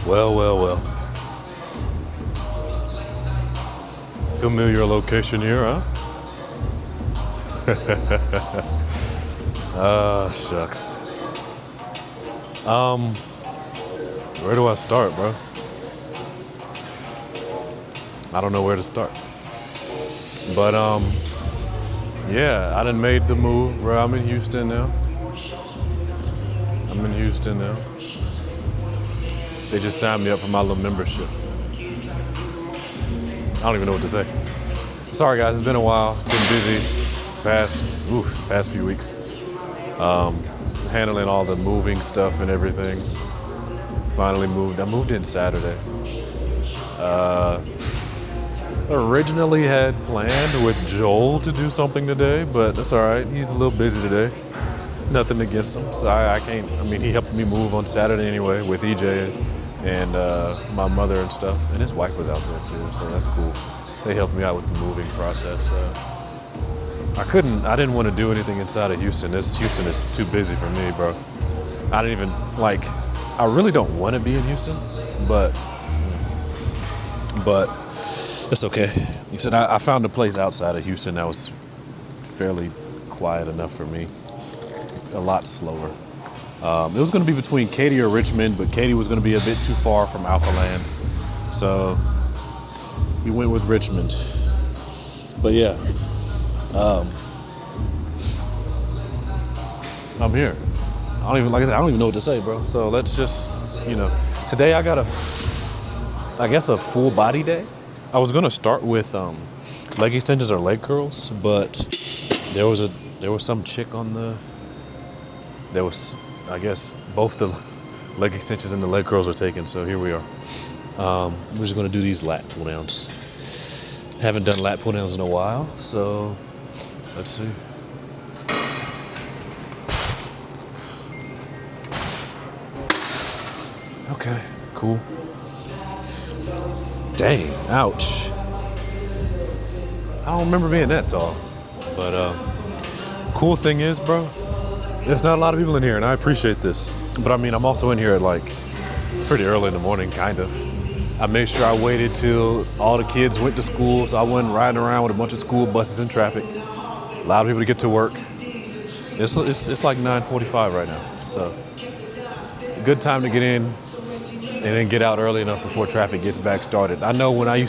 Well, well, well. Familiar location here, huh? Ah, shucks. Where do I start, bro? I don't know where to start. But yeah, I done made the move, bro. I'm in Houston now. They just signed me up for my little membership. I don't even know what to say. Sorry guys, it's been a while. Been busy past few weeks. Handling all the moving stuff and everything. Finally moved. I moved in Saturday. Originally had planned with Joel to do something today, but that's all right. He's a little busy today. Nothing against him, so I can't. I mean, he helped me move on Saturday anyway with EJ and my mother and stuff, and his wife was out there too, so that's cool. They helped me out with the moving process. I didn't want to do anything inside of Houston. Houston is too busy for me, bro. I didn't even, I really don't want to be in Houston, but it's okay. He said I found a place outside of Houston that was fairly quiet enough for me. A lot slower. It was going to be between Katy or Richmond, but Katy was going to be a bit too far from Alphaland. So we went with Richmond. But yeah, I'm here. I don't even know what to say, bro. So let's just, today I got a full body day. I was going to start with leg extensions or leg curls, but there was some chick on I guess both the leg extensions and the leg curls were taken, so here we are. We're just gonna do these lat pull downs. Haven't done lat pull downs in a while, so let's see. Okay, cool. Dang, ouch. I don't remember being that tall, but cool thing is, bro, there's not a lot of people in here, and I appreciate this. But I mean, I'm also in here at it's pretty early in the morning, kind of. I made sure I waited till all the kids went to school, so I wasn't riding around with a bunch of school buses in traffic. Allowed people to get to work. It's like 9:45 right now, so good time to get in and then get out early enough before traffic gets back started. I know when I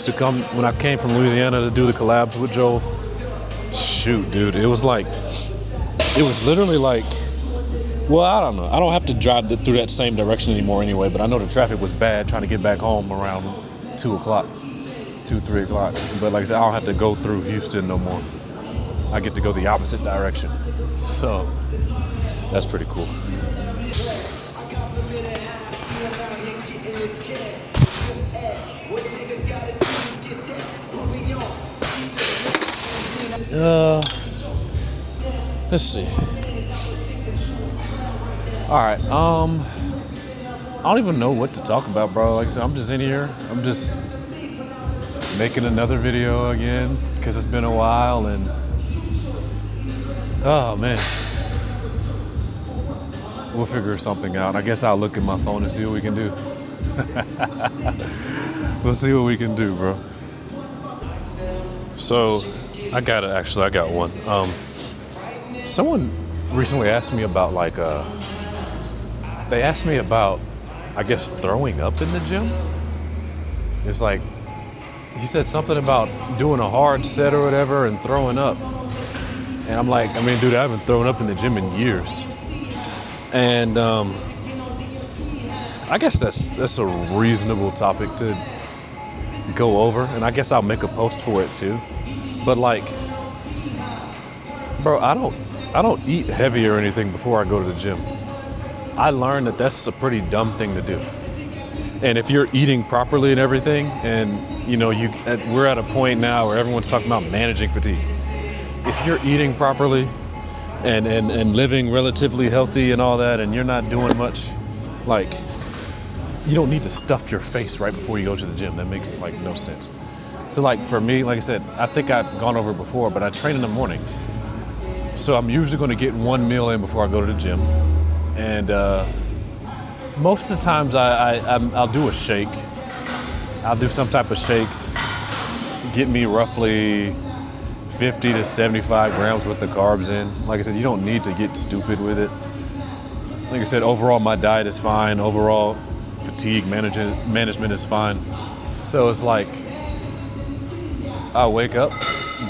came from Louisiana to do the collabs with Joel, shoot, dude, it was literally well, I don't know. I don't have to drive through that same direction anymore anyway, but I know the traffic was bad trying to get back home around 3 o'clock. But like I said, I don't have to go through Houston no more. I get to go the opposite direction. So that's pretty cool. Let's see. All right. I don't even know what to talk about, bro. Like I said, I'm just in here. I'm just making another video again because it's been a while, and oh man, we'll figure something out. I guess I'll look at my phone and see what we can do. We'll see what we can do, bro. So I got one. Someone recently asked me about they asked me about, I guess, throwing up in the gym. It's like, he said something about doing a hard set or whatever and throwing up. And I'm like, dude, I haven't thrown up in the gym in years. And I guess that's a reasonable topic to go over. And I guess I'll make a post for it too. But bro, I don't eat heavy or anything before I go to the gym. I learned that that's a pretty dumb thing to do. And if you're eating properly and everything, and we're at a point now where everyone's talking about managing fatigue. If you're eating properly and living relatively healthy and all that, and you're not doing much, you don't need to stuff your face right before you go to the gym. That makes no sense. So for me, like I said, I think I've gone over it before, but I train in the morning. So I'm usually going to get one meal in before I go to the gym. And Most of the times I'll do a shake. I'll do some type of shake. Get me roughly 50 to 75 grams worth of carbs in. Like I said, you don't need to get stupid with it. Like I said, overall my diet is fine. Overall fatigue management is fine. So it's like I wake up,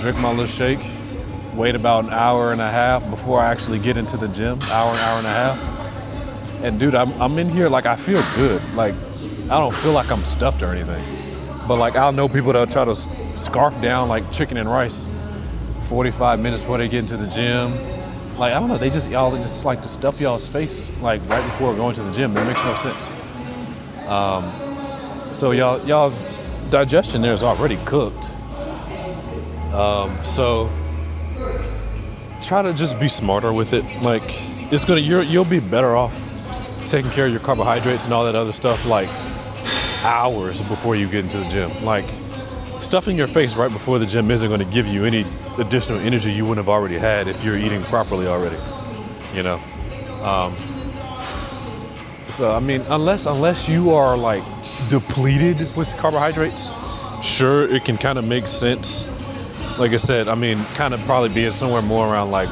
drink my little shake, wait about an hour and a half before I actually get into the gym, hour and a half. And dude, I'm in here like I feel good. Like I don't feel like I'm stuffed or anything. But like I'll know people that'll try to scarf down like chicken and rice 45 minutes before they get into the gym. Like I don't know, y'all just like to stuff y'all's face like right before going to the gym. That makes no sense. So y'all's digestion there is already cooked. So try to just be smarter with it. Like you'll be better off taking care of your carbohydrates and all that other stuff like hours before you get into the gym. Like stuffing your face right before the gym isn't going to give you any additional energy you wouldn't have already had if you're eating properly already, you know. So I mean, unless you are like depleted with carbohydrates, sure, it can kind of make sense. Like I said, I mean, kind of probably being somewhere more around like,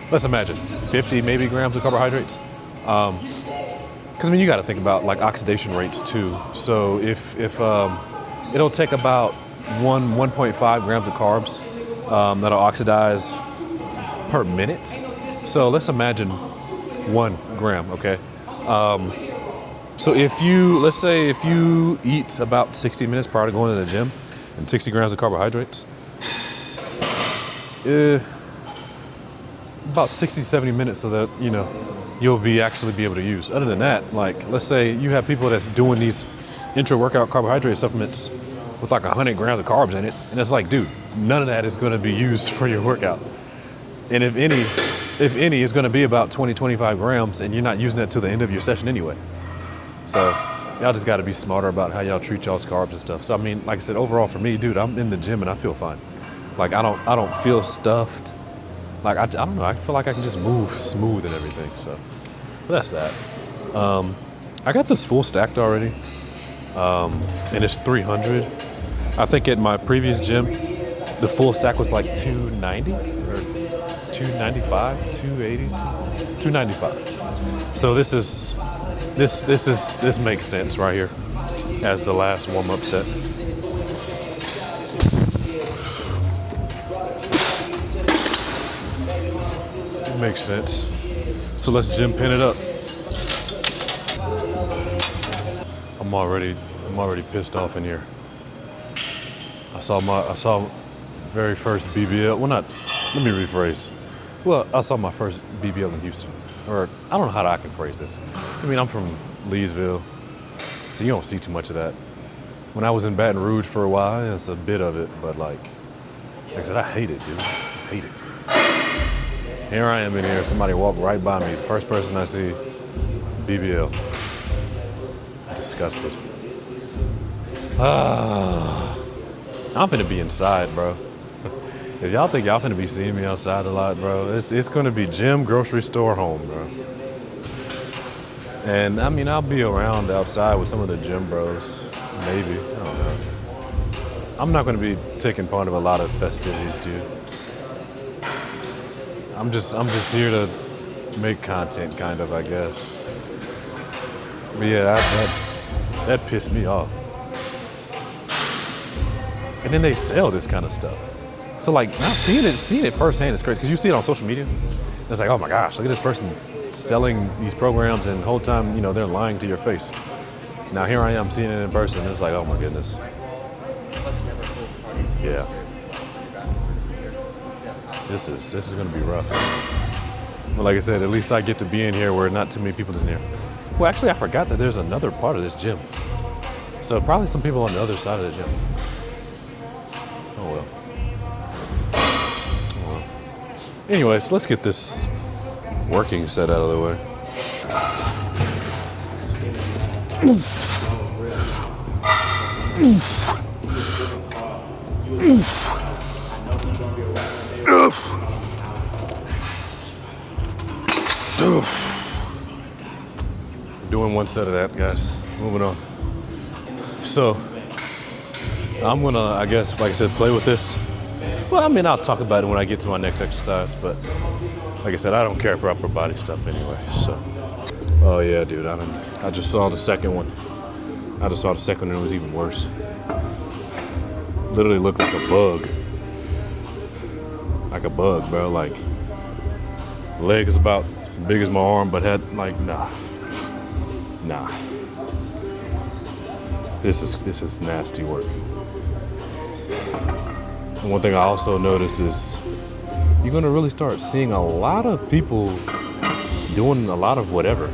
let's imagine 50 maybe grams of carbohydrates. Because I mean, you got to think about like oxidation rates too. So if it'll take about 1.5 grams of carbs that'll oxidize per minute. So let's imagine 1 gram, okay? So let's say if you eat about 60 minutes prior to going to the gym and 60 grams of carbohydrates, about 60, 70 minutes of that, you know, you'll actually be able to use. Other than that, like let's say you have people that's doing these intra-workout carbohydrate supplements with like 100 grams of carbs in it, and it's like, dude, none of that is going to be used for your workout. And if any, it's going to be about 20, 25 grams, and you're not using that till the end of your session anyway. So y'all just got to be smarter about how y'all treat y'all's carbs and stuff. So I mean, like I said, overall for me, dude, I'm in the gym and I feel fine. Like I don't feel stuffed. Like I don't know, I feel like I can just move smooth and everything. So that's that. I got this full stacked already, and it's 300. I think at my previous gym, the full stack was like 290 or 295, 280, 295. So this makes sense right here as the last warm-up set. It makes sense. So let's gym pin it up. I'm already pissed off in here. I saw very first BBL. Well, let me rephrase. Well, I saw my first BBL in Houston. Or I don't know how I can phrase this. I mean, I'm from Leesville, so you don't see too much of that. When I was in Baton Rouge for a while, it's a bit of it, but like I said, I hate it, dude. I hate it. Here I am in here, somebody walked right by me. The first person I see, BBL. Disgusted. I'm finna be inside, bro. If y'all think y'all finna be seeing me outside a lot, bro, it's gonna be gym, grocery store, home, bro. And I mean, I'll be around outside with some of the gym bros, maybe. I don't know. I'm not gonna be taking part of a lot of festivities, dude. I'm just here to make content, kind of, I guess. But yeah, that pissed me off. And then they sell this kind of stuff. So like now seeing it firsthand is crazy because you see it on social media. It's like, oh my gosh, look at this person selling these programs, and the whole time, you know, they're lying to your face. Now here I am seeing it in person. It's like, oh my goodness. Yeah. This is gonna be rough. But like I said, at least I get to be in here where not too many people is in here. Well, actually, I forgot that there's another part of this gym. So probably some people on the other side of the gym. Oh well. Anyways, let's get this working set out of the way. doing one set of that, guys. Moving on. So, I'm gonna, I guess, like I said, play with this. Well, I mean, I'll talk about it when I get to my next exercise, but like I said, I don't care for upper body stuff anyway, so. Oh yeah, dude, I just saw the second one. I just saw the second one and it was even worse. Literally looked like a bug. Like a bug, bro, like. Leg is about as big as my arm, but had, like, nah. This is nasty work. And one thing I also noticed is you're gonna really start seeing a lot of people doing a lot of whatever.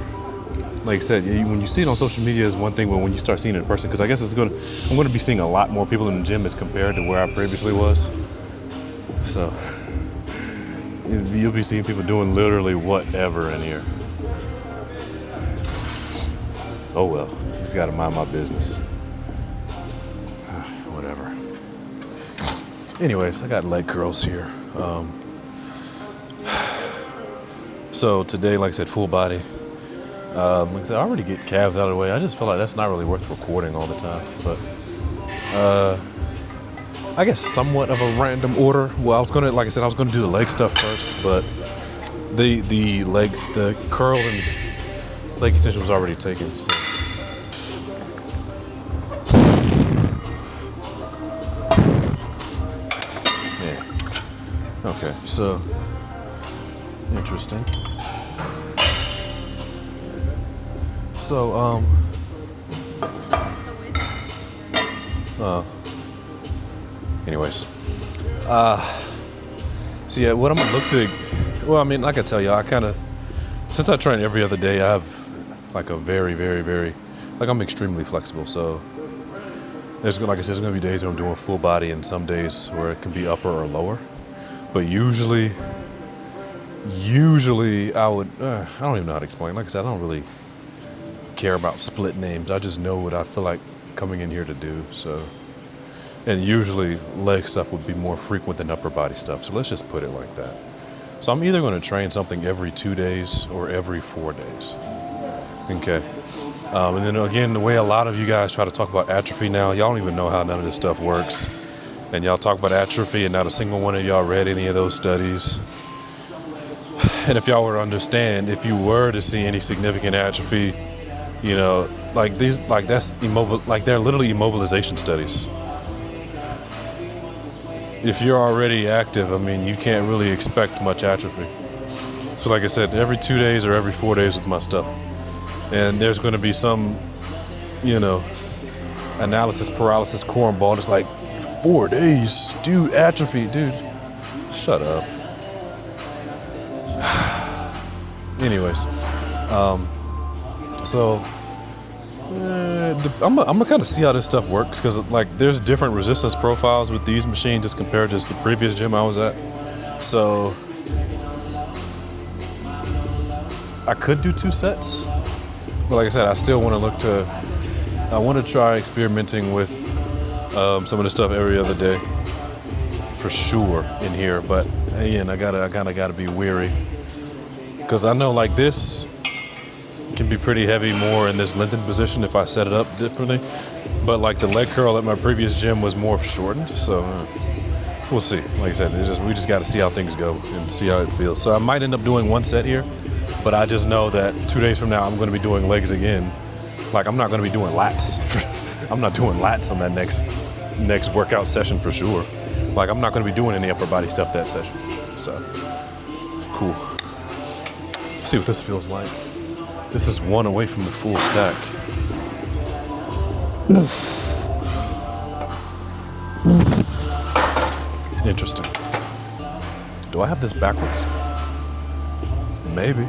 Like I said, when you see it on social media is one thing, but when you start seeing it in person, because I guess I'm gonna be seeing a lot more people in the gym as compared to where I previously was. So you'll be seeing people doing literally whatever in here. Oh well, just gotta mind my business. Whatever. Anyways, I got leg curls here. So today, like I said, full body. Like I said, I already get calves out of the way. I just feel like that's not really worth recording all the time. But I guess somewhat of a random order. Well, I was gonna, like I said, I was gonna do the leg stuff first, but the legs, the curl and leg extension was already taken. So. Yeah. Okay. So interesting. So anyways, so yeah, what I'm gonna look to, well, I mean, like I tell you, I kind of, since I train every other day, I have like a very, like I'm extremely flexible. So there's, like I said, there's gonna be days where I'm doing full body and some days where it can be upper or lower. But usually I would, I don't even know how to explain. Like I said, I don't really care about split names. I just know what I feel like coming in here to do. So, and usually leg stuff would be more frequent than upper body stuff. So let's just put it like that. So I'm either going to train something every 2 days or every 4 days. Okay. And then again, the way a lot of you guys try to talk about atrophy now, y'all don't even know how none of this stuff works. And y'all talk about atrophy and not a single one of y'all read any of those studies. And if y'all were to understand, if you were to see any significant atrophy, you know, like these, like that's like they're literally immobilization studies. If you're already active, I mean, you can't really expect much atrophy. So like I said, every 2 days or every 4 days with my stuff. And there's going to be some, you know, analysis paralysis cornball. It's like 4 days, dude, atrophy, dude. Shut up. Anyways, so I'm gonna kind of see how this stuff works, because like there's different resistance profiles with these machines as compared to the previous gym I was at. So I could do 2 sets, but like I said, I still want to look to. I want to try experimenting with some of the stuff every other day for sure in here. But again, I kind of gotta be weary, because I know like this can be pretty heavy more in this lengthened position if I set it up differently. But like the leg curl at my previous gym was more shortened, so we'll see. Like I said, we just got to see how things go and see how it feels. So I might end up doing 1 set here, but I just know that 2 days from now I'm going to be doing legs again. Like I'm not going to be doing lats. I'm not doing lats on that next workout session for sure. Like I'm not going to be doing any upper body stuff that session. So cool. Let's see what this feels like. This is 1 away from the full stack. Interesting. Do I have this backwards? Maybe.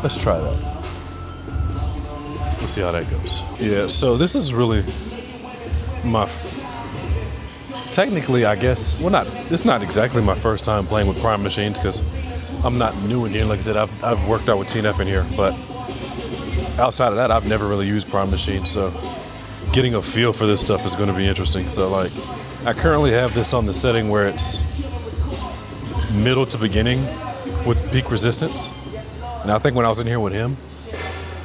Let's try that. We'll see how that goes. Yeah, so this is really my technically, I guess, well, it's not exactly my first time playing with prime machines, because I'm not new in here. Like I said, I've worked out with TNF in here, but outside of that, I've never really used prime machines. So getting a feel for this stuff is going to be interesting. So like, I currently have this on the setting where it's middle to beginning with peak resistance. And I think when I was in here with him,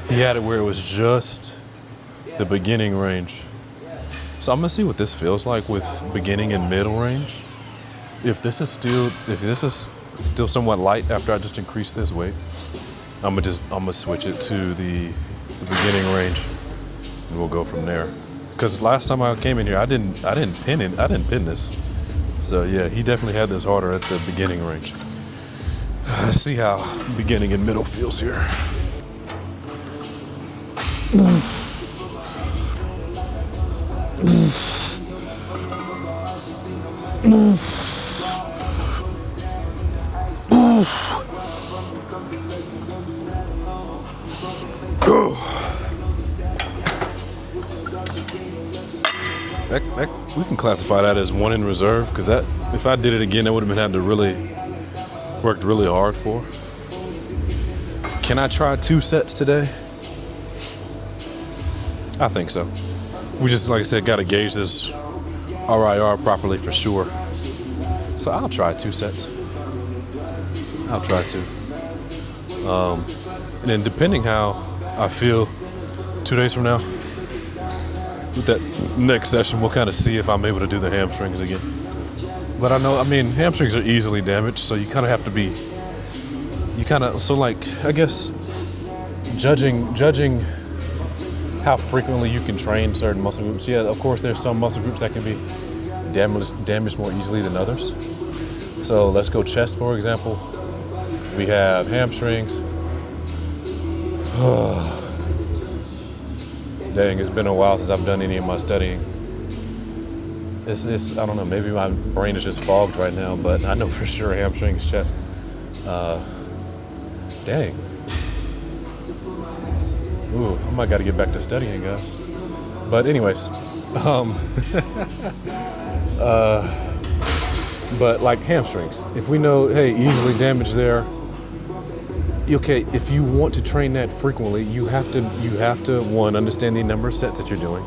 he had it where it was just the beginning range. So I'm gonna see what this feels like with beginning and middle range. If this is still somewhat light after I just increase this weight, I'm gonna switch it to the beginning range, and we'll go from there. Because last time I came in here, I didn't pin this. So yeah, he definitely had this harder at the beginning range. Let's see how beginning and middle feels here. We can classify that as one in reserve, because that, if I did it again, I would have been had to really worked really hard for. Can I try 2 sets today? I think so. We just, like I said, got to gauge this RIR properly for sure. So I'll try 2 sets. I'll try 2. And then depending how I feel 2 days from now, with that next session, we'll kind of see if I'm able to do the hamstrings again. But I mean, hamstrings are easily damaged, so you kind of have to be, so like, I guess, judging how frequently you can train certain muscle groups. Yeah, of course, there's some muscle groups that can be damaged more easily than others. So let's go chest, for example. We have hamstrings. Dang, it's been a while since I've done any of my studying. I don't know, maybe my brain is just fogged right now, but I know for sure hamstrings, chest. Dang. Ooh, I might got to get back to studying, guys. But anyways, but like hamstrings, if we know, hey, easily damaged there, okay, if you want to train that frequently, you have to, 1, understand the number of sets that you're doing.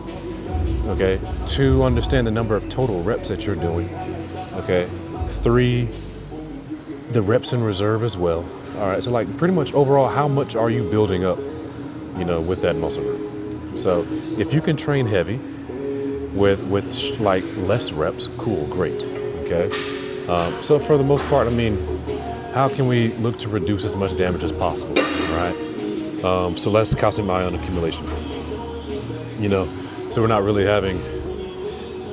Okay. 2, understand the number of total reps that you're doing. Okay. 3, the reps in reserve as well. All right. So like pretty much overall, how much are you building up, with that muscle group? So if you can train heavy with like less reps, cool, great. Okay. So for the most part, I mean, how can we look to reduce as much damage as possible, right? So less calcium ion accumulation, so we're not really having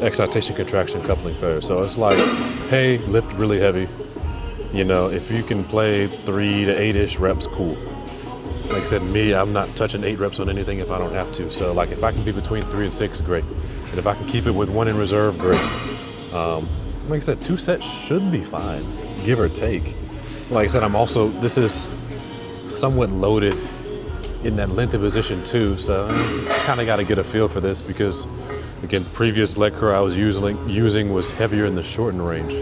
excitation, contraction, coupling failure. So it's like, hey, lift really heavy, if you can play 3 to 8-ish reps, cool. Like I said, I'm not touching 8 reps on anything if I don't have to. So like if I can be between 3 and 6, great. And if I can keep it with 1 in reserve, great. Like I said, 2 sets should be fine, give or take. Like I said, this is somewhat loaded in that lengthy position too, so I kind of got to get a feel for this because, again, previous leg curl I was using was heavier in the shortened range.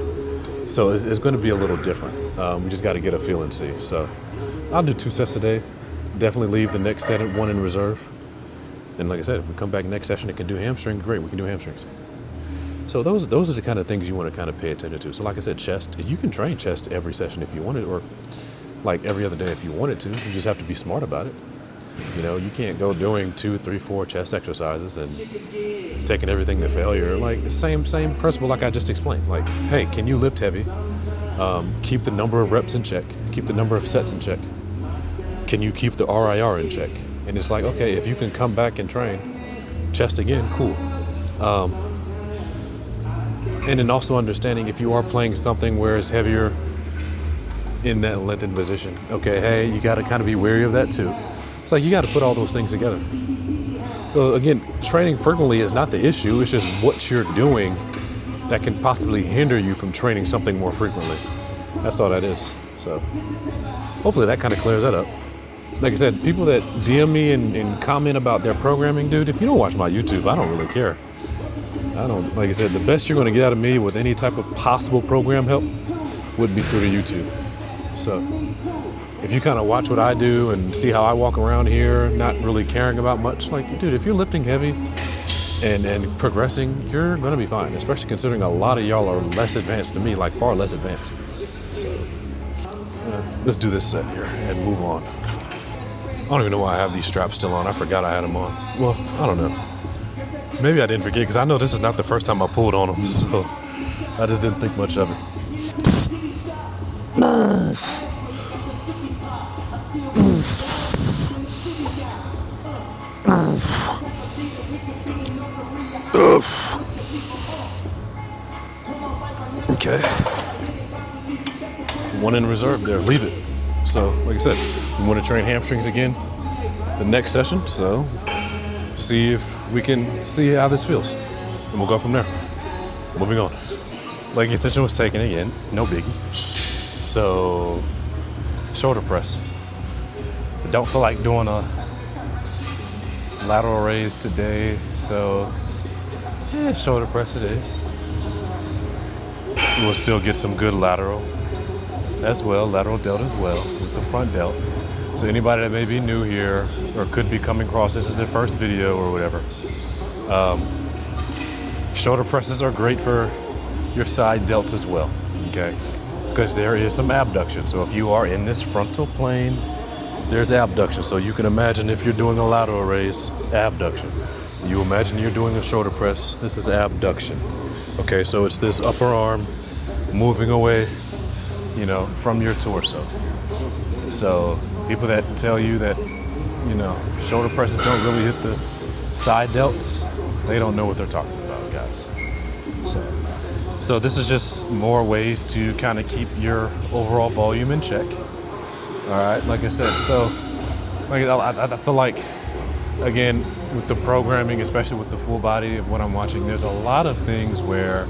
So it's going to be a little different. We just got to get a feel and see. So I'll do 2 sets a day. Definitely leave the next set at 1 in reserve. And like I said, if we come back next session and can do hamstring, great, we can do hamstrings. So those are the kind of things you want to kind of pay attention to. So like I said, chest, you can train chest every session if you wanted, or like every other day if you wanted to. You just have to be smart about it. You can't go doing 2, 3, 4 chest exercises and taking everything to failure. Like the same principle like I just explained. Like, hey, can you lift heavy? Keep the number of reps in check. Keep the number of sets in check. Can you keep the RIR in check? And it's like, okay, if you can come back and train chest again, cool. And then also understanding if you are playing something where it's heavier in that lengthened position, okay, hey, you got to kind of be wary of that too. It's like you got to put all those things together. So again, training frequently is not the issue. It's just what you're doing that can possibly hinder you from training something more frequently. That's all that is. So hopefully that kind of clears that up. Like I said, people that DM me and comment about their programming, dude, if you don't watch my YouTube, I don't really care. Like I said, the best you're going to get out of me with any type of possible program help would be through the YouTube. So if you kind of watch what I do and see how I walk around here, not really caring about much, like, dude, if you're lifting heavy and progressing, you're going to be fine, especially considering a lot of y'all are less advanced than me, like far less advanced. So let's do this set here and move on. I don't even know why I have these straps still on. I forgot I had them on. Well, I don't know. Maybe I didn't forget because I know this is not the first time I pulled on them, so I just didn't think much of it. Okay. One in reserve there, leave it. So, like I said, we want to train hamstrings again the next session, so see if we can see how this feels. And we'll go from there. Moving on. Leg extension was taken again, no biggie. So, shoulder press. I don't feel like doing a lateral raise today, so shoulder press it is. We'll still get some good lateral as well, lateral delt as well with the front delt. So anybody that may be new here or could be coming across this as their first video or whatever, shoulder presses are great for your side delts as well, okay? Because there is some abduction. So if you are in this frontal plane, there's abduction. So you can imagine if you're doing a lateral raise, abduction. You imagine you're doing a shoulder press, this is abduction. Okay, so it's this upper arm moving away, you know, from your torso. So people that tell you that, you know, shoulder presses don't really hit the side delts, they don't know what they're talking about, guys. So this is just more ways to kind of keep your overall volume in check. All right, like I said, so like I feel like, again, with the programming, especially with the full body of what I'm watching, there's a lot of things where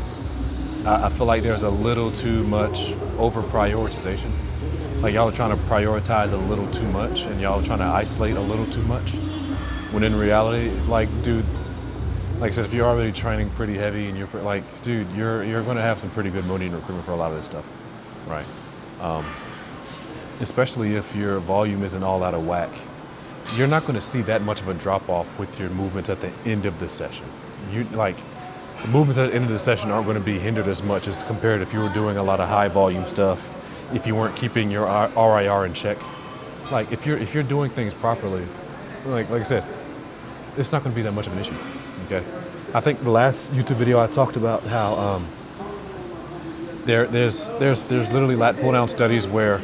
I feel like there's a little too much over prioritization. Like y'all are trying to prioritize a little too much and y'all are trying to isolate a little too much. When in reality, like, dude, like I said, if you're already training pretty heavy and you're like, dude, you're going to have some pretty good motor unit recruitment for a lot of this stuff, right? Especially if your volume isn't all out of whack. You're not going to see that much of a drop off with your movements at the end of the session. The movements at the end of the session aren't going to be hindered as much as compared if you were doing a lot of high volume stuff, if you weren't keeping your RIR in check. Like if you're doing things properly, like I said, it's not going to be that much of an issue. Okay. I think the last YouTube video I talked about how there's literally lat pull down studies where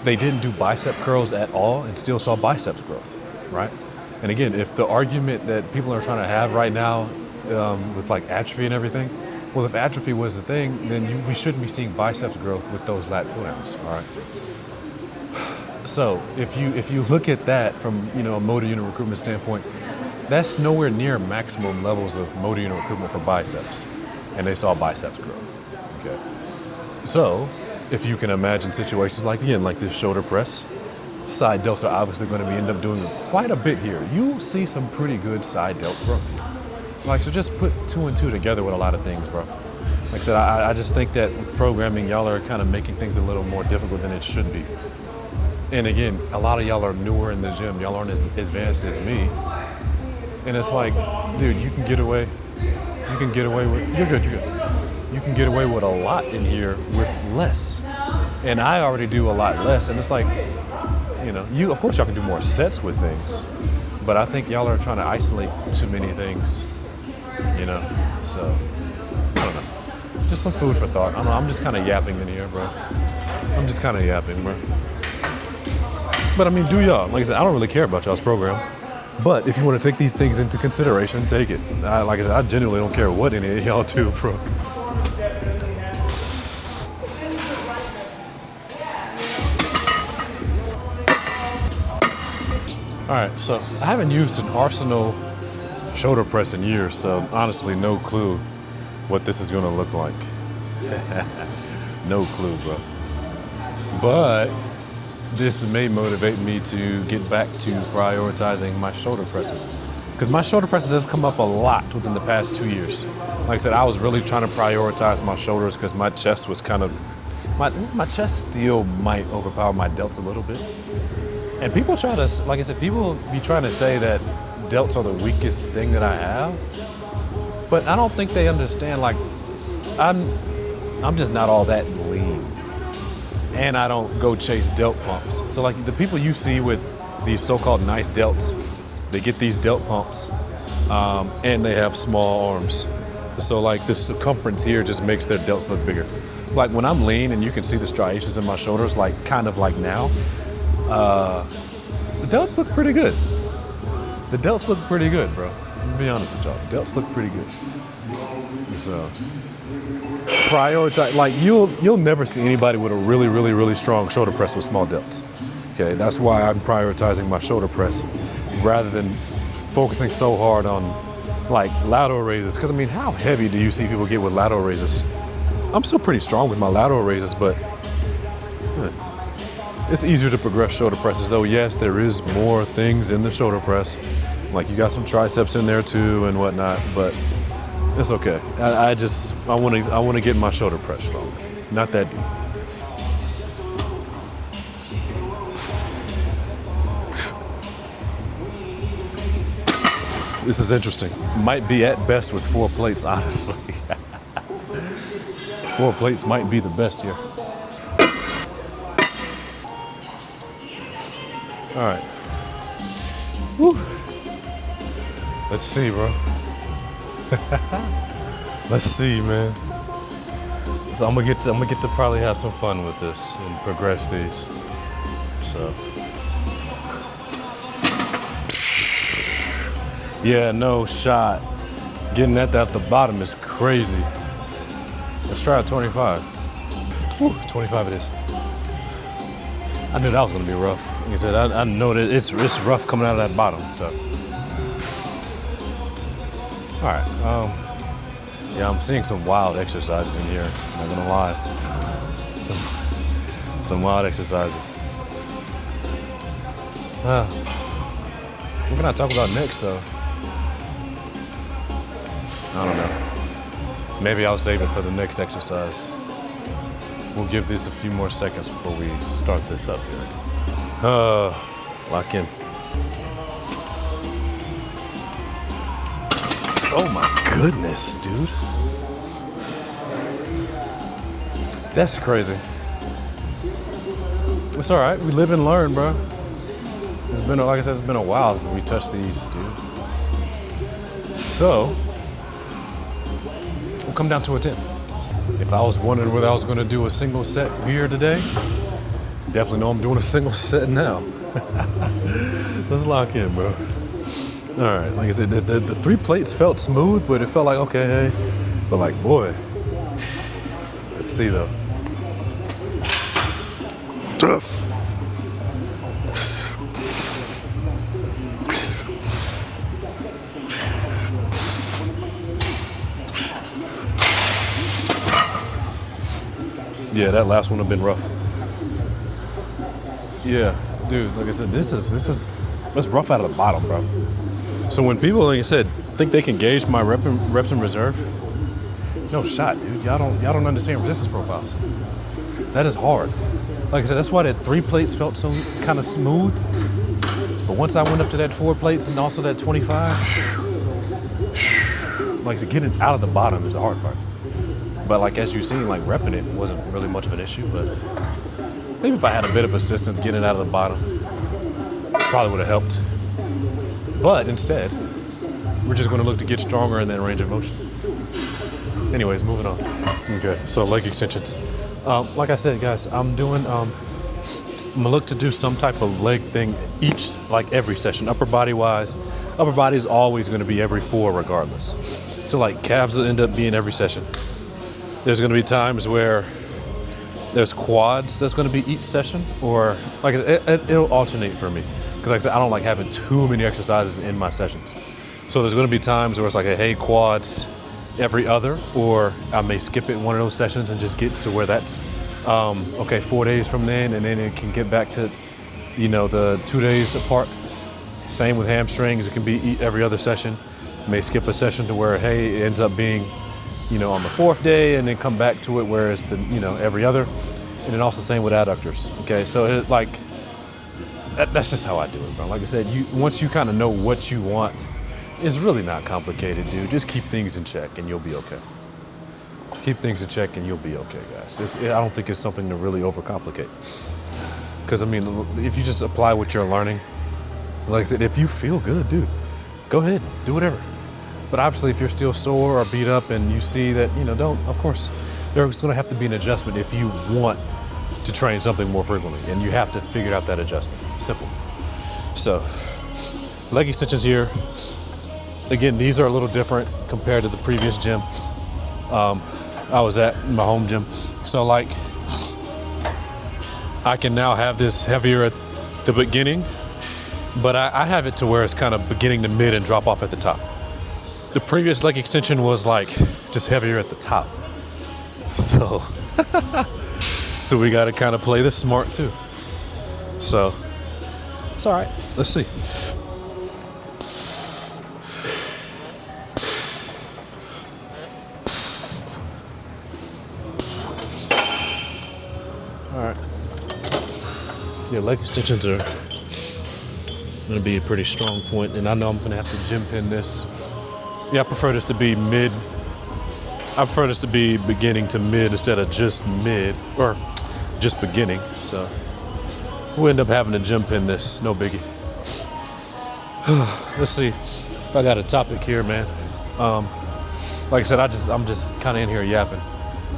they didn't do bicep curls at all and still saw biceps growth, right? And again, if the argument that people are trying to have right now with like atrophy and everything, well, if atrophy was the thing, then we shouldn't be seeing biceps growth with those lat pull downs, all right? So if you look at that from, you know, a motor unit recruitment standpoint, that's nowhere near maximum levels of motor unit recruitment for biceps, and they saw biceps growth. Okay, so if you can imagine situations like, again, like this shoulder press, side delts are obviously going to end up doing quite a bit here. You'll see some pretty good side delt growth here. Like, so just put 2 and 2 together with a lot of things, bro. Like I said, I just think that with programming, y'all are kind of making things a little more difficult than it should be. And again, a lot of y'all are newer in the gym. Y'all aren't as advanced as me. And it's like, dude, you can get away with, you're good. You can get away with a lot in here with less. And I already do a lot less. And it's like, you know, of course y'all can do more sets with things, but I think y'all are trying to isolate too many things, you know? So, I don't know. Just some food for thought. I don't know, I'm just kind of yapping in here, bro. I'm just kind of yapping, bro. But I mean, do y'all. Like I said, I don't really care about y'all's program. But if you want to take these things into consideration, take it. Like I said, I genuinely don't care what any of y'all do, bro. All right, so I haven't used an Arsenal shoulder press in years, so honestly, no clue what this is going to look like. No clue, bro. But this may motivate me to get back to prioritizing my shoulder presses. Because my shoulder presses have come up a lot within the past 2 years. Like I said, I was really trying to prioritize my shoulders because my chest was kind of, my chest still might overpower my delts a little bit. And people try to, like I said, people be trying to say that delts are the weakest thing that I have. But I don't think they understand, like, I'm just not all that lean. and I don't go chase delt pumps. So like the people you see with these so-called nice delts, they get these delt pumps and they have small arms. So like this circumference here just makes their delts look bigger. Like when I'm lean and you can see the striations in my shoulders, like kind of like now, the delts look pretty good. The delts look pretty good, bro. I'm be honest with y'all. The delts look pretty good. So prioritize, like you'll never see anybody with a really strong shoulder press with small delts. Okay, that's why I'm prioritizing my shoulder press rather than focusing so hard on like lateral raises. Because I mean, how heavy do you see people get with lateral raises? I'm still pretty strong with my lateral raises, but it's easier to progress shoulder presses though. Yes, there is more things in the shoulder press. Like you got some triceps in there too and whatnot, but it's okay. I want to get my shoulder press strong. Not that deep. This is interesting. Might be at best with 4 plates, honestly. 4 plates might be the best here. All right. Woo. Let's see, bro. Let's see, man. So I'm gonna get to probably have some fun with this and progress these. So. Yeah, no shot. Getting that at the bottom is crazy. Let's try a 25. Woo, 25 it is. I knew that was gonna be rough. Like I said, I know that it's rough coming out of that bottom. So, all right. Yeah, I'm seeing some wild exercises in here. Not gonna lie. Some wild exercises. What can I talk about next, though? I don't know. Maybe I'll save it for the next exercise. We'll give this a few more seconds before we start this up here. Lock in. Oh my goodness, dude. That's crazy. It's all right. We live and learn, bro. It's been, like I said, it's been a while since we touched these, dude. So, we'll come down to a 10. If I was wondering whether I was going to do a single set here today, definitely know I'm doing a single set now. Let's lock in, bro. All right, like I said, the 3 plates felt smooth, but it felt like, okay, hey. But like, boy, let's see though. Yeah, that last one would have been rough. Yeah, dude, like I said, this is that's rough out of the bottom, bro. So when people, like I said, think they can gauge my reps in reserve, no shot, dude. Y'all don't understand resistance profiles. That is hard. Like I said, that's why that 3 plates felt so kind of smooth. But once I went up to that 4 plates and also that 25, like I said, getting out of the bottom is the hard part. But like as you've seen, like repping it wasn't really much of an issue. But maybe if I had a bit of assistance getting it out of the bottom, probably would have helped. But instead, we're just going to look to get stronger in that range of motion. Anyways, moving on. Okay, so leg extensions. Like I said, guys, I'm gonna look to do some type of leg thing like every session, upper body wise. Upper body is always going to be every 4 regardless. So like calves will end up being every session. There's going to be times where there's quads that's going to be each session, or like it'll alternate for me. Because like I said, I don't like having too many exercises in my sessions. So there's going to be times where it's like, hey, quads every other, or I may skip it in one of those sessions and just get to where that's, okay, 4 days from then, and then it can get back to, the 2 days apart. Same with hamstrings, it can be every other session. May skip a session to where, hey, it ends up being, on the 4th day, and then come back to it where it's the, every other. And then also same with adductors, okay? So that's just how I do it, bro. Like I said, once you kind of know what you want, it's really not complicated, dude. Just keep things in check and you'll be okay. Keep things in check and you'll be okay, guys. I don't think it's something to really overcomplicate. Because, I mean, if you just apply what you're learning, like I said, if you feel good, dude, go ahead, do whatever. But obviously, if you're still sore or beat up and you see that, of course, there's going to have to be an adjustment if you want to train something more frequently. And you have to figure out that adjustment. Simple. So, leg extensions here. Again, these are a little different compared to the previous gym I was at, my home gym. So, like, I can now have this heavier at the beginning, but I have it to where it's kind of beginning to mid and drop off at the top. The previous leg extension was like just heavier at the top. So, so we got to kind of play this smart too. So, it's all right. Let's see. All right. Yeah, leg extensions are going to be a pretty strong point, and I know I'm going to have to gym pin this. Yeah, I prefer this to be mid. I prefer this to be beginning to mid instead of just mid or just beginning. So we'll end up having to gym pin this. No biggie. Let's see if I got a topic here, man. Like I said, I'm just kind of in here yapping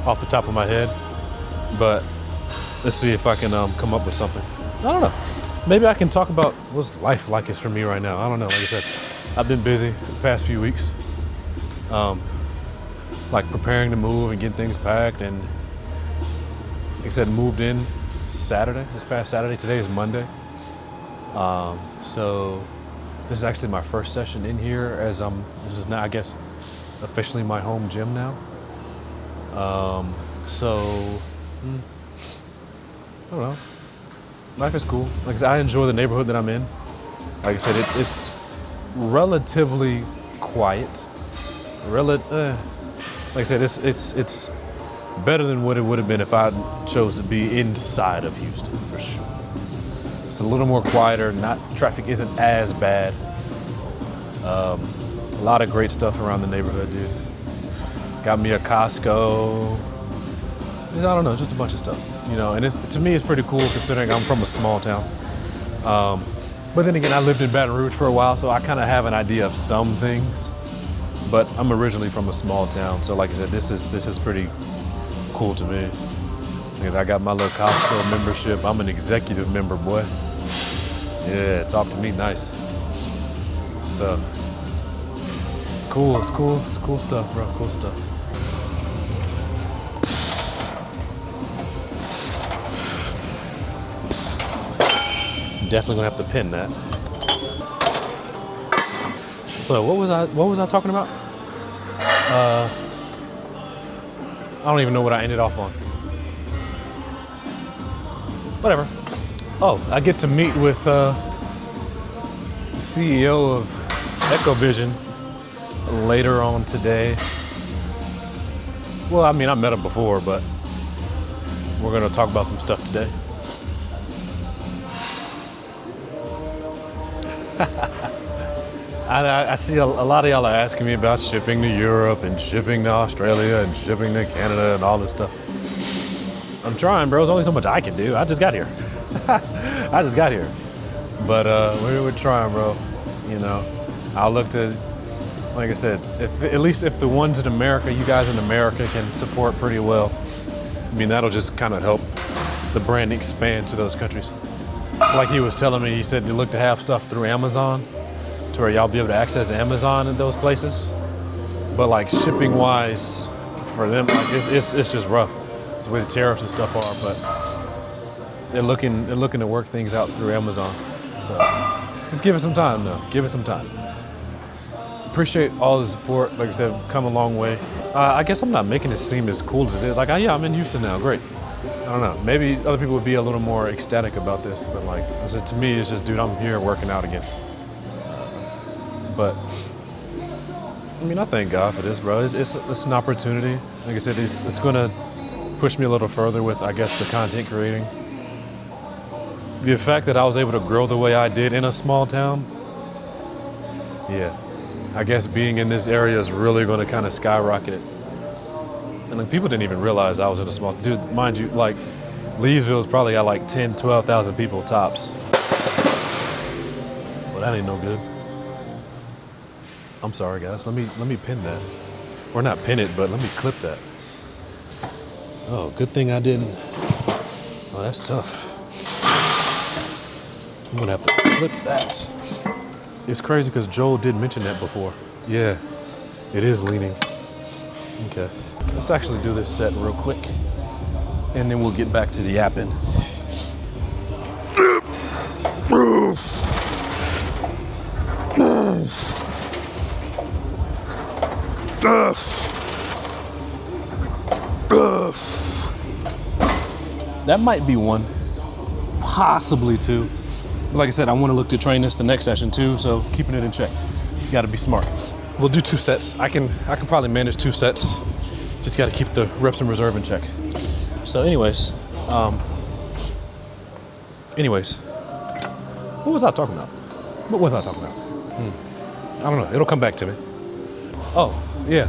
off the top of my head, but let's see if I can come up with something. I don't know. Maybe I can talk about what's life like is for me right now. I don't know. Like I said, I've been busy the past few weeks, like preparing to move and getting things packed. And like I said, moved in this past Saturday. Today is Monday. So this is actually my first session in here this is now, I guess, officially my home gym now. So, I don't know. Life is cool. Like I said, I enjoy the neighborhood that I'm in. Like I said, it's relatively quiet. Like I said, it's better than what it would have been if I chose to be inside of Houston, for sure. It's a little more quieter. Traffic isn't as bad. A lot of great stuff around the neighborhood, dude. Got me a Costco. I don't know, just a bunch of stuff, and to me, it's pretty cool considering I'm from a small town. But then again, I lived in Baton Rouge for a while, so I kind of have an idea of some things, but I'm originally from a small town. So like I said, this is pretty cool to me. I got my little Costco membership. I'm an executive member, boy. Yeah, talk to me nice. So cool, it's cool stuff, bro, cool stuff. Definitely gonna have to pin that. So what was I talking about? I don't even know what I ended off on. Whatever. Oh, I get to meet with the CEO of EchoVision later on today. Well, I mean, I met him before, but we're gonna talk about some stuff today. I see a lot of y'all are asking me about shipping to Europe and shipping to Australia and shipping to Canada and all this stuff. I'm trying, bro. There's only so much I can do. I just got here. But we're trying, bro. I'll look to, like I said, at least if the ones in America, you guys in America can support pretty well, I mean, that'll just kind of help the brand expand to those countries. Like he was telling me, he said you look to have stuff through Amazon to where y'all be able to access Amazon in those places. But like shipping wise for them, like it's just rough. It's the way the tariffs and stuff are, but they're looking to work things out through Amazon. So just give it some time though. Give it some time. Appreciate all the support. Like I said, come a long way. I guess I'm not making it seem as cool as it is. Like, yeah, I'm in Houston now, great. I don't know, maybe other people would be a little more ecstatic about this, but like, to me, it's just, dude, I'm here working out again. But, I mean, I thank God for this, bro. It's an opportunity. Like I said, it's gonna push me a little further with, I guess, the content creating. The fact that I was able to grow the way I did in a small town, yeah, I guess being in this area is really gonna kind of skyrocket it. And like, people didn't even realize I was in a small, dude, mind you, like Leesville's probably got like 10, 12,000 people tops. Well, that ain't no good. I'm sorry guys, let me pin that. Or not pin it, but let me clip that. Oh, good thing I didn't. Oh, that's tough. I'm gonna have to clip that. It's crazy because Joel did mention that before. Yeah, it is leaning. Okay, let's actually do this set real quick and then we'll get back to the yapping. That might be one, possibly two. Like I said, I want to look to train this the next session too, so keeping it in check. You got to be smart. We'll do 2 sets. I can probably manage 2 sets. Just got to keep the reps in reserve in check. So anyways, what was I talking about? What was I talking about? I don't know. It'll come back to me. Oh, yeah.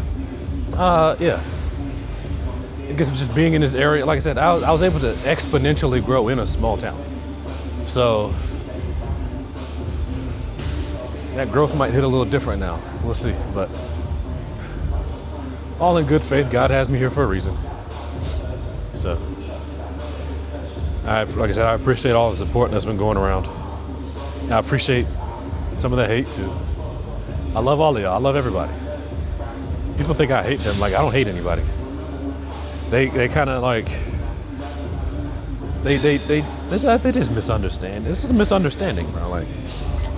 Yeah. I guess just being in this area, like I said, I was able to exponentially grow in a small town. So that growth might hit a little different now. We'll see, but all in good faith, God has me here for a reason. So, like I said, I appreciate all the support that's been going around. I appreciate some of the hate too. I love all of y'all. I love everybody. People think I hate them. Like, I don't hate anybody. They kind of like, they just misunderstand. This is a misunderstanding, bro. Like,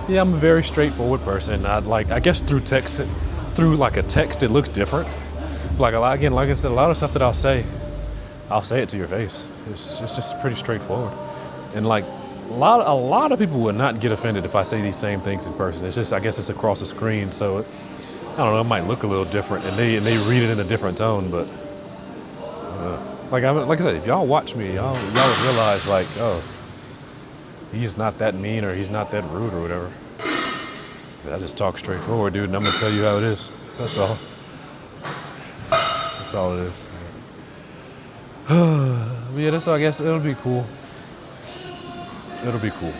yeah, I'm a very straightforward person. I guess through like a text, it looks different. Like again, like I said, a lot of stuff that I'll say it to your face. It's just pretty straightforward. And like a lot of people would not get offended if I say these same things in person. It's just, I guess it's across the screen, so I don't know, it might look a little different, and they read it in a different tone. But like I said, if y'all watch me, y'all would realize like, oh, he's not that mean or he's not that rude or whatever. I just talk straightforward, dude, and I'm gonna tell you how it is. That's all. That's all it is. But yeah, I guess it'll be cool. It'll be cool.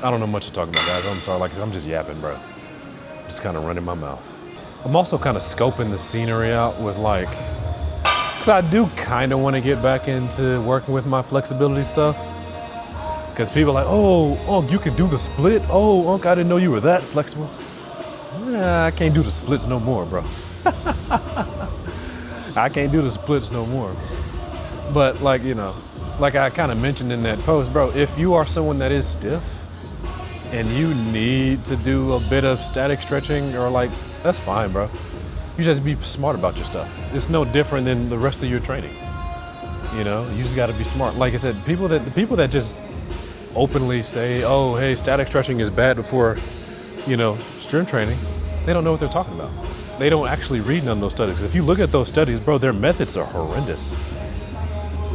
I don't know much to talk about, guys. I'm sorry, like I'm just yapping, bro. Just kind of running my mouth. I'm also kind of scoping the scenery out with like, because I do kind of want to get back into working with my flexibility stuff. Because people are like, oh, you can do the split? Oh, Unc, I didn't know you were that flexible. Nah, I can't do the splits no more, bro. I can't do the splits no more. But like, you know, like I kind of mentioned in that post, bro, if you are someone that is stiff and you need to do a bit of static stretching or like, that's fine, bro. You just be smart about your stuff. It's no different than the rest of your training. You know, you just got to be smart. Like I said, the people that just openly say, oh, hey, static stretching is bad before, you know, strength training, they don't know what they're talking about. They don't actually read none of those studies. If you look at those studies, bro, their methods are horrendous.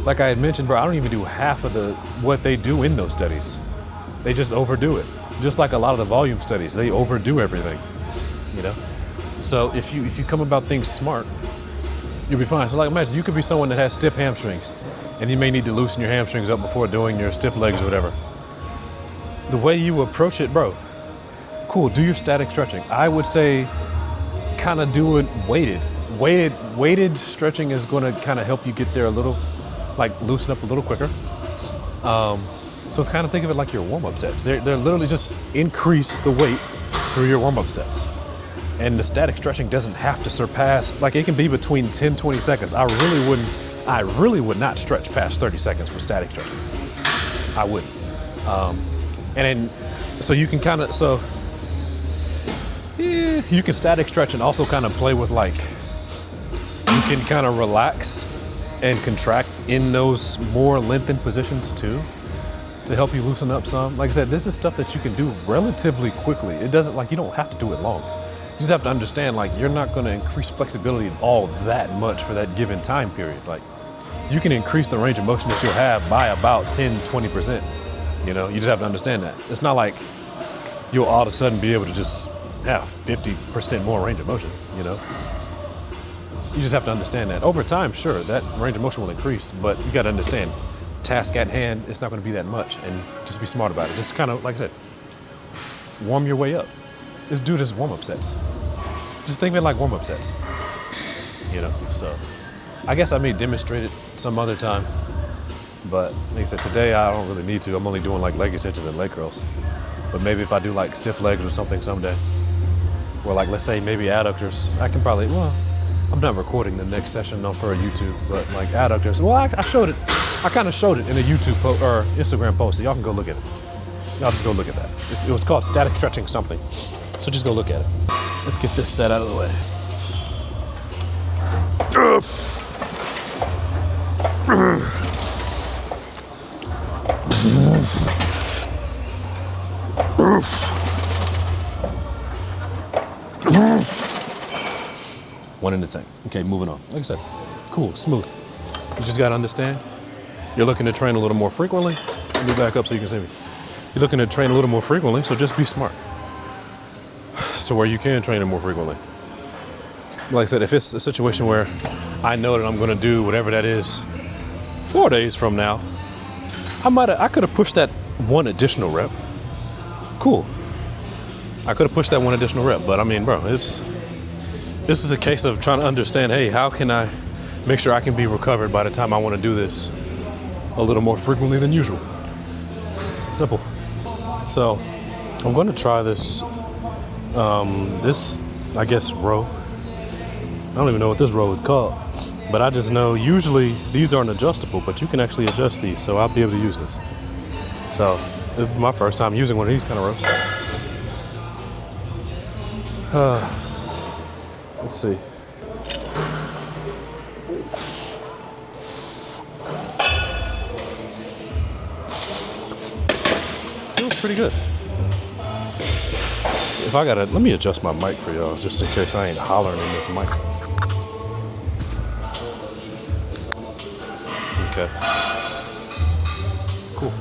Like I had mentioned, bro, I don't even do half of what they do in those studies. They just overdo it. Just like a lot of the volume studies, they overdo everything, you know? So if you come about things smart, you'll be fine. So like imagine you could be someone that has stiff hamstrings and you may need to loosen your hamstrings up before doing your stiff legs or whatever. The way you approach it, bro, cool, do your static stretching. I would say kind of do it weighted. Weighted stretching is going to kind of help you get there a little, like loosen up a little quicker. So it's kind of think of it like your warm-up sets. They're literally just increase the weight through your warm-up sets. And the static stretching doesn't have to surpass, like it can be between 10, 20 seconds. I really would not stretch past 30 seconds with static stretching. I wouldn't. And then, so you can kind of, you can static stretch and also kind of play with like, you can kind of relax and contract in those more lengthened positions too, to help you loosen up some. Like I said, this is stuff that you can do relatively quickly. It doesn't, like, you don't have to do it long. You just have to understand, like, you're not gonna increase flexibility all that much for that given time period. Like, you can increase the range of motion that you'll have by about 10, 20%. You know, you just have to understand that. It's not like you'll all of a sudden be able to just have 50% more range of motion, you know? You just have to understand that. Over time, sure, that range of motion will increase, but you gotta understand, task at hand, it's not gonna be that much, and just be smart about it. Just kind of, like I said, warm your way up. Just do this warm-up sets. Just think of it like warm-up sets, you know? So I guess I may demonstrate it some other time, but like I said, today I don't really need to. I'm only doing like leg extensions and leg curls. But maybe if I do like stiff legs or something someday, or like, let's say maybe adductors, I can probably, well, I'm not recording the next session on for a YouTube, but like adductors, well, I showed it. I kind of showed it in a YouTube or Instagram post, so y'all can go look at it. Y'all just go look at that. It was called static stretching something. So just go look at it. Let's get this set out of the way. One in the tank. Okay, moving on. Like I said, cool, smooth. You just gotta understand, you're looking to train a little more frequently. Let me back up so you can see me. You're looking to train a little more frequently, so just be smart. To where you can train it more frequently. Like I said, if it's a situation where I know that I'm gonna do whatever that is 4 days from now, I could have pushed that one additional rep. Cool. I could have pushed that one additional rep, but I mean, bro, this is a case of trying to understand, hey, how can I make sure I can be recovered by the time I want to do this a little more frequently than usual? Simple. So I'm going to try this, I guess, row. I don't even know what this row is called, but I just know usually these aren't adjustable, but you can actually adjust these, so I'll be able to use this. So it's my first time using one of these kind of rows. Let's see. Feels pretty good. If I gotta, let me adjust my mic for y'all, just in case I ain't hollering in this mic. Okay. Cool.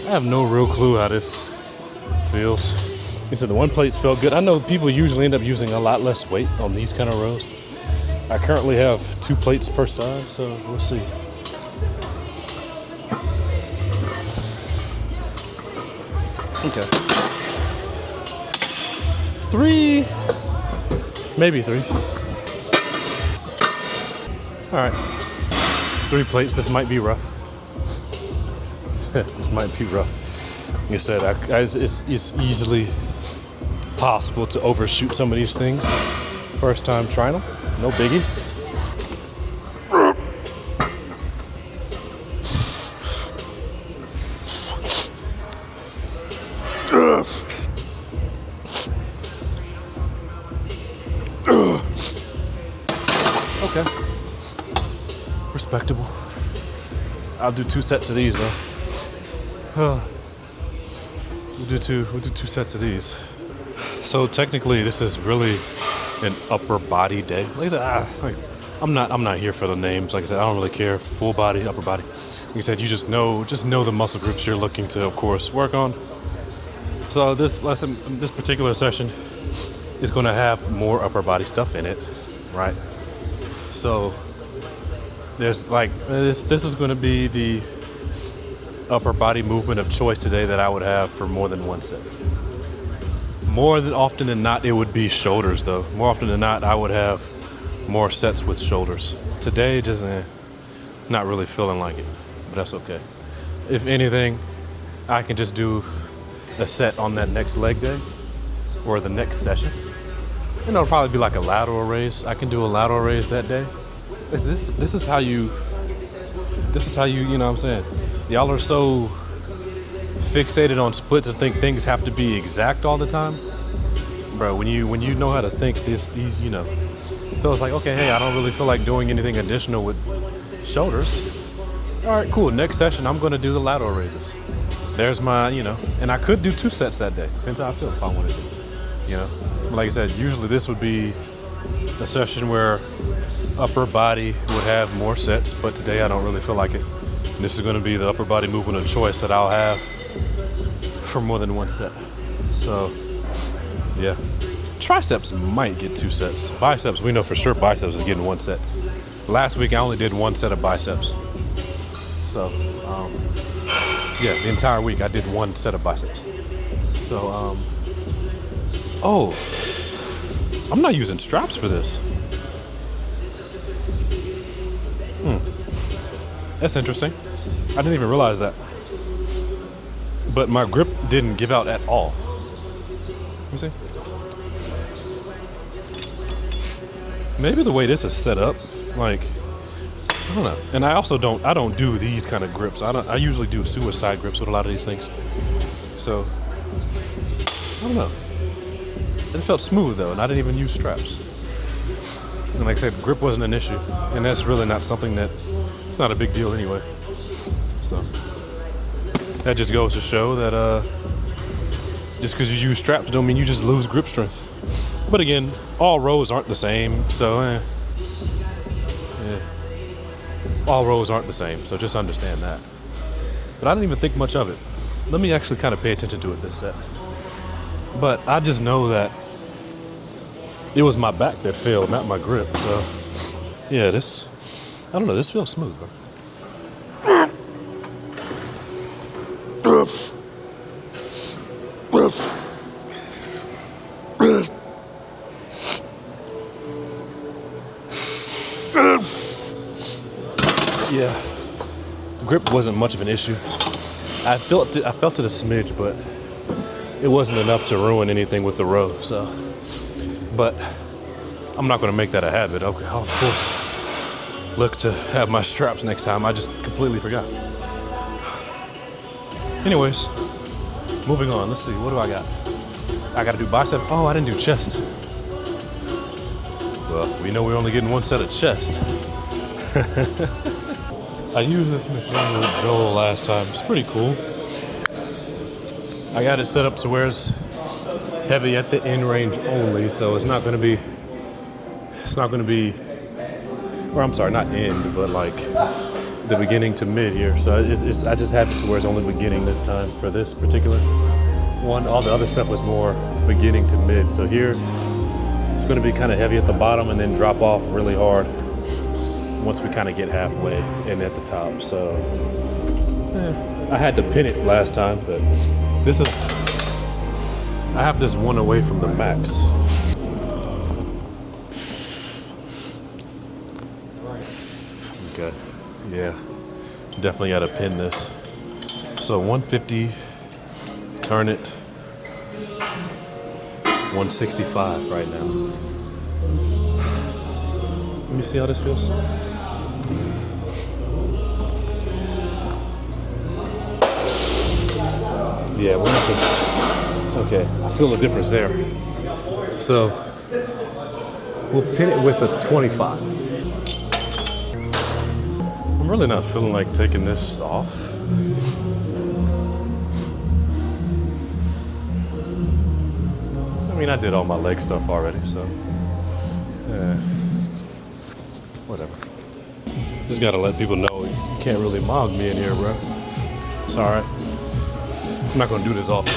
I have no real clue how this feels. He said the one plates felt good. I know people usually end up using a lot less weight on these kind of rows. I currently have 2 plates per side, so we'll see. Okay. 3, maybe 3. All right, 3 plates. This might be rough. This might be rough. Like I said, it's easily possible to overshoot some of these things. First time trying them, no biggie. Okay, respectable. I'll do 2 sets of these though. We'll do two sets of these. So technically, this is really an upper body day. Like I said, I'm not here for the names. Like I said, I don't really care. Full body, upper body. Like I said, you just know the muscle groups you're looking to, of course, work on. So this lesson, this particular session, is going to have more upper body stuff in it, right? So there's like this is going to be the upper body movement of choice today that I would have for more than one set. More than often than not, it would be shoulders though. More often than not, I would have more sets with shoulders. Today, just not really feeling like it, but that's okay. If anything, I can just do a set on that next leg day or the next session. And it'll probably be like a lateral raise. I can do a lateral raise that day. This is how you, you know what I'm saying? Y'all are so fixated on splits and think things have to be exact all the time. Bro, when you know how to think these, you know. So it's like, okay, hey, I don't really feel like doing anything additional with shoulders. All right, cool. Next session, I'm gonna do the lateral raises. There's my, you know, and I could do 2 sets that day. Depends how I feel if I want to do, you know. But like I said, usually this would be a session where upper body would have more sets, but today I don't really feel like it. And this is going to be the upper body movement of choice that I'll have for more than one set. So Yeah. Triceps might get 2 sets. Biceps, we know for sure biceps is getting 1 set. Last week I only did 1 set of biceps. So, yeah, the entire week I did 1 set of biceps. So, oh, I'm not using straps for this. That's interesting. I didn't even realize that. But my grip didn't give out at all. Let me see. Maybe the way this is set up, like, I don't know. And I also don't do these kind of grips. I usually do suicide grips with a lot of these things. So, I don't know. It felt smooth though, and I didn't even use straps. And like I said, grip wasn't an issue. And that's really not something it's not a big deal anyway. So, that just goes to show that just because you use straps don't mean you just lose grip strength. But again, all rows aren't the same, so yeah. All rows aren't the same, so just understand that. But I didn't even think much of it. Let me actually kind of pay attention to it this set. But I just know that it was my back that failed, not my grip, so yeah, this feels smooth, bro. Yeah, grip wasn't much of an issue. I felt it a smidge, but it wasn't enough to ruin anything with the row. So, but I'm not going to make that a habit. Okay, I'll of course look to have my straps next time. I just completely forgot. Anyways, moving on. Let's see. What do I got? I got to do bicep. Oh, I didn't do chest. Well, we know we're only getting 1 set of chest. I used this machine with Joel last time. It's pretty cool. I got it set up to where it's heavy at the end range only, so it's not going to be, or I'm sorry, not end, but like the beginning to mid here. So I just have it to where it's only beginning this time for this particular one. All the other stuff was more beginning to mid. So here, it's going to be kind of heavy at the bottom and then drop off really hard once we kind of get halfway and at the top. So I had to pin it last time, but I have this one away from the max. Okay, yeah, definitely got to pin this. So 150, turn it 165 right now. Let me see how this feels. Yeah, we're not gonna, okay, I feel the difference there. So we'll pin it with a 25. I'm really not feeling like taking this off. I mean, I did all my leg stuff already, so whatever. Just gotta let people know you can't really mog me in here, bro. It's all right. I'm not gonna do this often.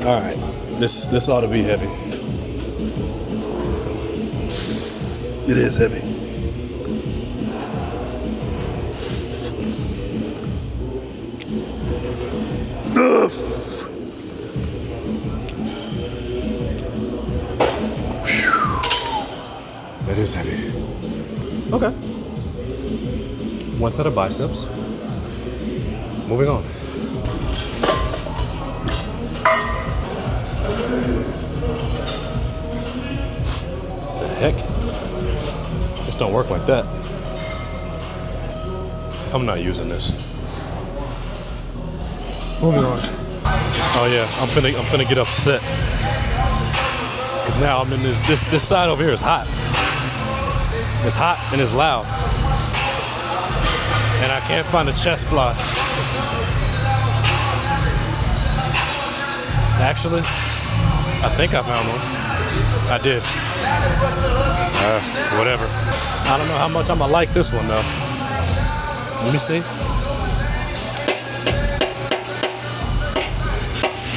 All right, this ought to be heavy. It is heavy. That is heavy. Okay. 1 set of biceps. Moving on. The heck? This don't work like that. I'm not using this. Moving on. Oh yeah, I'm finna get upset. Cause now I'm in this side over here is hot. It's hot and it's loud. And I can't find a chest fly. Actually, I think I found one. I did. Whatever. I don't know how much I'm gonna like this one though. Let me see.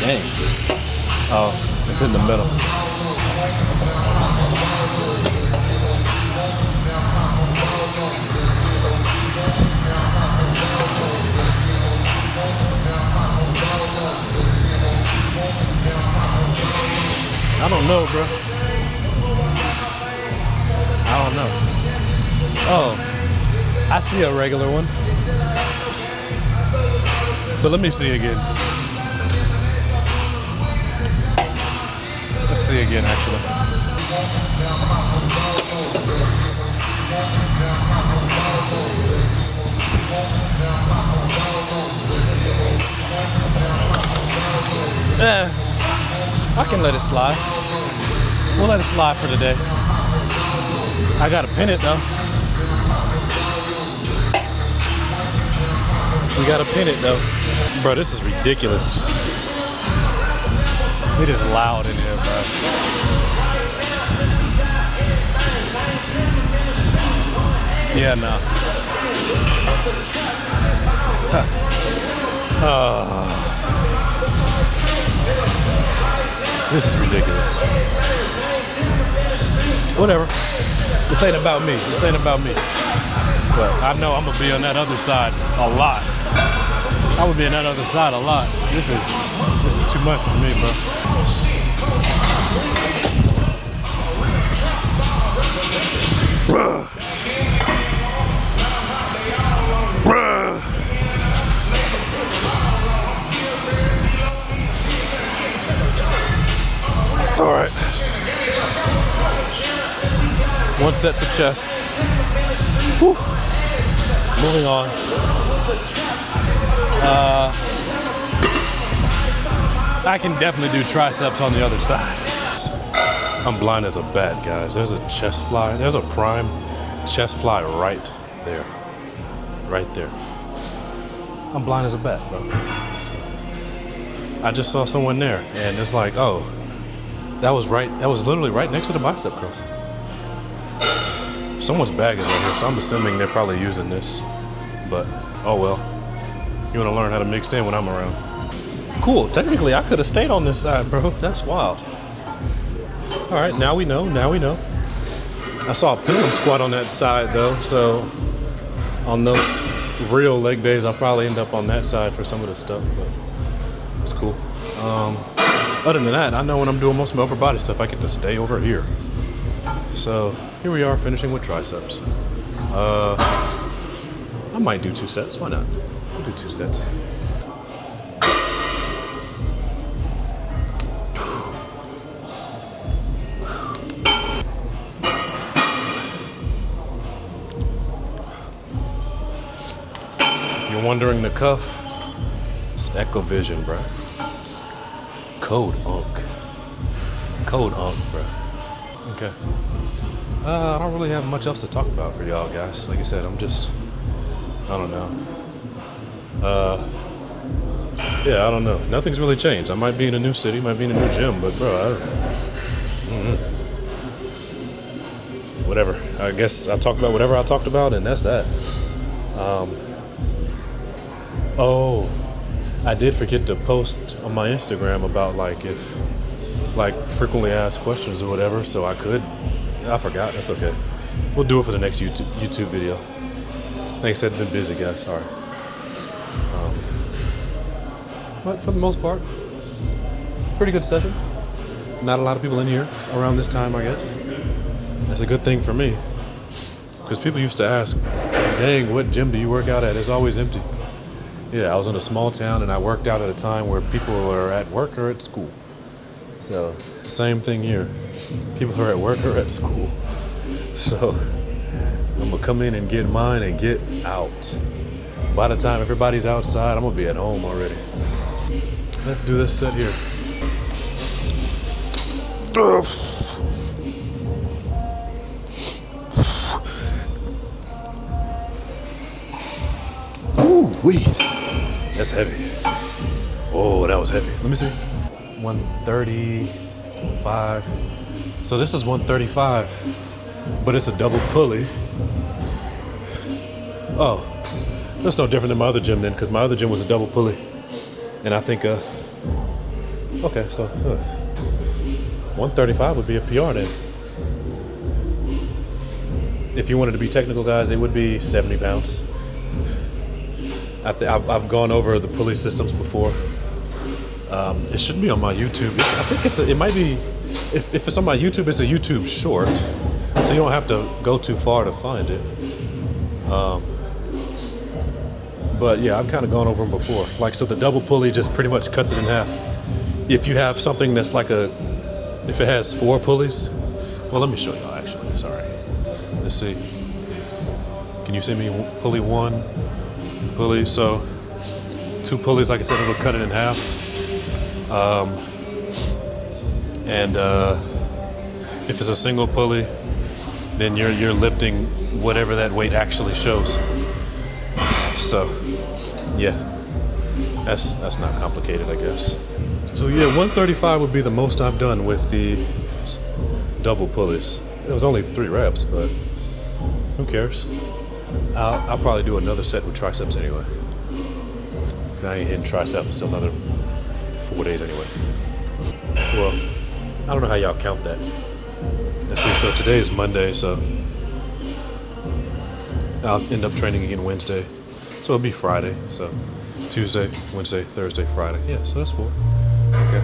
Dang. Oh. It's in the middle. I don't know, bro. I don't know. Oh, I see a regular one. But let me see again. Let's see again, actually. I can let it slide. We'll let it slide for today. I gotta pin it though. We gotta pin it though. Bro, this is ridiculous. It is loud in here, bro. Yeah, no. This is ridiculous. Whatever. This ain't about me. This ain't about me. But I know I'm gonna be on that other side a lot. I would be on that other side a lot. This is too much for me, bro. Bruh. Bruh. All right. One set for chest. Whew. Moving on. I can definitely do triceps on the other side. I'm blind as a bat, guys. There's a chest fly. There's a prime chest fly right there. Right there. I'm blind as a bat, bro. I just saw someone there, and it's like, oh, that was literally right next to the bicep curls. Someone's bag is right here, so I'm assuming they're probably using this. But, oh well. You want to learn how to mix in when I'm around. Cool. Technically, I could have stayed on this side, bro. That's wild. All right, now we know. Now we know. I saw a pillow squat on that side, though. So, on those real leg days, I'll probably end up on that side for some of the stuff. But it's cool. Other than that, I know when I'm doing most of my upper body stuff, I get to stay over here. So, here we are finishing with triceps. I might do 2 sets. Why not? I'll do 2 sets. If you're wondering the cuff, it's Echovision, bro. Code UNC. Code UNC, bro. Okay. I don't really have much else to talk about for y'all guys. Like I said, I don't know. Yeah, I don't know. Nothing's really changed. I might be in a new city, might be in a new gym, but bro, whatever. I guess I talked about whatever I talked about, and that's that. Oh, I did forget to post on my Instagram about if frequently asked questions or whatever, so I forgot. That's okay. We'll do it for the next YouTube video. Like I said, been busy, guys. Sorry. But for the most part, pretty good session. Not a lot of people in here around this time, I guess. That's a good thing for me. Because people used to ask, dang, what gym do you work out at? It's always empty. Yeah, I was in a small town and I worked out at a time where people are at work or at school. So, same thing here. People are at work or at school. So, I'm gonna come in and get mine and get out. By the time everybody's outside, I'm gonna be at home already. Let's do this set here. Ooh, wee. That's heavy. Oh, that was heavy. Let me see. 135. So this is 135, but it's a double pulley. Oh, that's no different than my other gym then, because my other gym was a double pulley. And I think, okay, so 135 would be a PR then. If you wanted to be technical, guys, it would be 70 pounds. I've gone over the pulley systems before. It should be on my YouTube. I think it might be, if it's on my YouTube, it's a YouTube short. So you don't have to go too far to find it. But yeah, I've kind of gone over them before. Like, so the double pulley just pretty much cuts it in half. If you have something that's like if it has 4 pulleys, well, let me show y'all actually, sorry. Let's see. Can you see me pulley 1, pulley? So 2 pulleys, like I said, it'll cut it in half. If it's a single pulley, then you're lifting whatever that weight actually shows. So yeah, that's not complicated, I guess. So yeah, 135 would be the most I've done with the double pulleys. It was only 3 reps, but who cares? I'll probably do another set with triceps anyway. Cause I ain't hitting triceps until another 4 days anyway. Well, I don't know how y'all count that. Let's see, so today is Monday, so I'll end up training again Wednesday. So it'll be Friday, so Tuesday, Wednesday, Thursday, Friday. Yeah, so that's 4. Okay.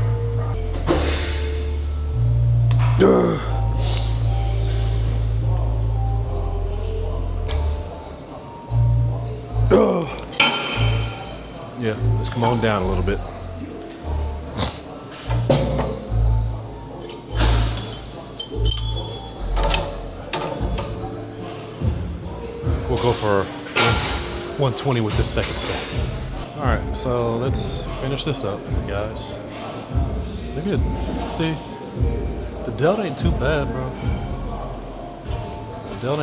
Yeah, let's come on down a little bit. We'll go for 120 with this second set. All right, so let's finish this up, guys. Look at, see, the delt ain't too bad, bro. The delt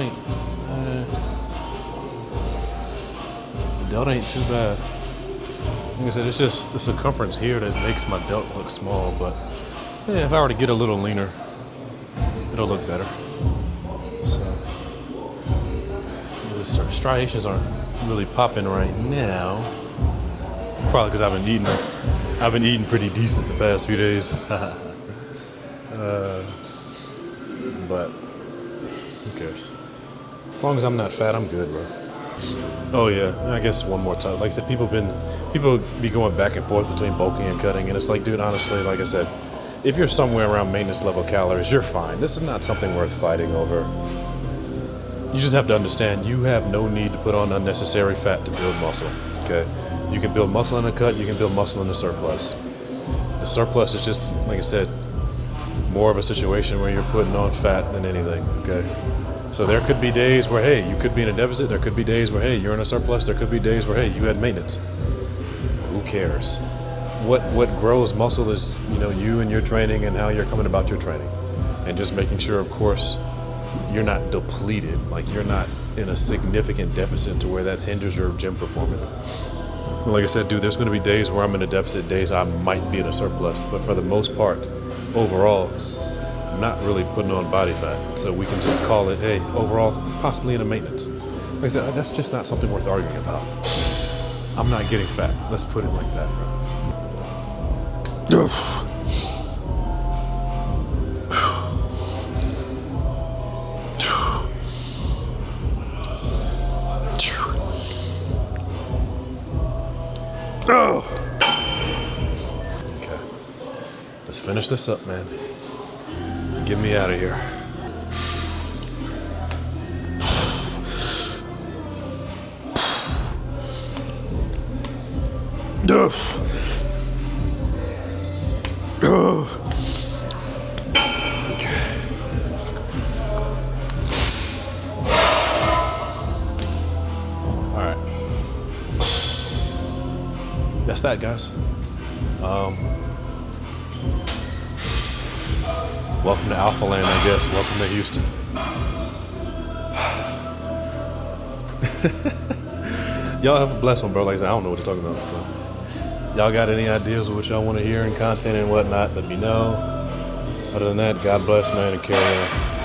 ain't too bad. Like I said, it's just the circumference here that makes my delt look small, but yeah, if I were to get a little leaner, it'll look better. So, the striations aren't really popping right now. Probably because I've been eating pretty decent the past few days. But who cares? As long as I'm not fat, I'm good, bro. Oh yeah, I guess one more time. Like I said, people be going back and forth between bulking and cutting, and it's like, dude, honestly, like I said, if you're somewhere around maintenance level calories, you're fine. This is not something worth fighting over. You just have to understand, you have no need to put on unnecessary fat to build muscle, okay? You can build muscle in a cut, you can build muscle in a surplus. The surplus is just, like I said, more of a situation where you're putting on fat than anything, okay? So there could be days where, hey, you could be in a deficit. There could be days where, hey, you're in a surplus. There could be days where, hey, you had maintenance. Who cares? What grows muscle is, you and your training and how you're coming about your training. And just making sure, of course, you're not depleted. Like, you're not in a significant deficit to where that hinders your gym performance. Well, like I said, dude, there's going to be days where I'm in a deficit, days I might be in a surplus. But for the most part, overall, I'm not really putting on body fat. So we can just call it, hey, overall, possibly in a maintenance. Like I said, that's just not something worth arguing about. I'm not getting fat. Let's put it like that, bro. Okay. Let's finish this up, man. Get me out of here. Okay. All right. That's that, guys. Welcome to Alphaland, I guess. Welcome to Houston. Y'all have a blessed one, bro. Like I said, I don't know what to talk about, so y'all got any ideas of what y'all want to hear in content and whatnot, let me know. Other than that, God bless, man, and carry on.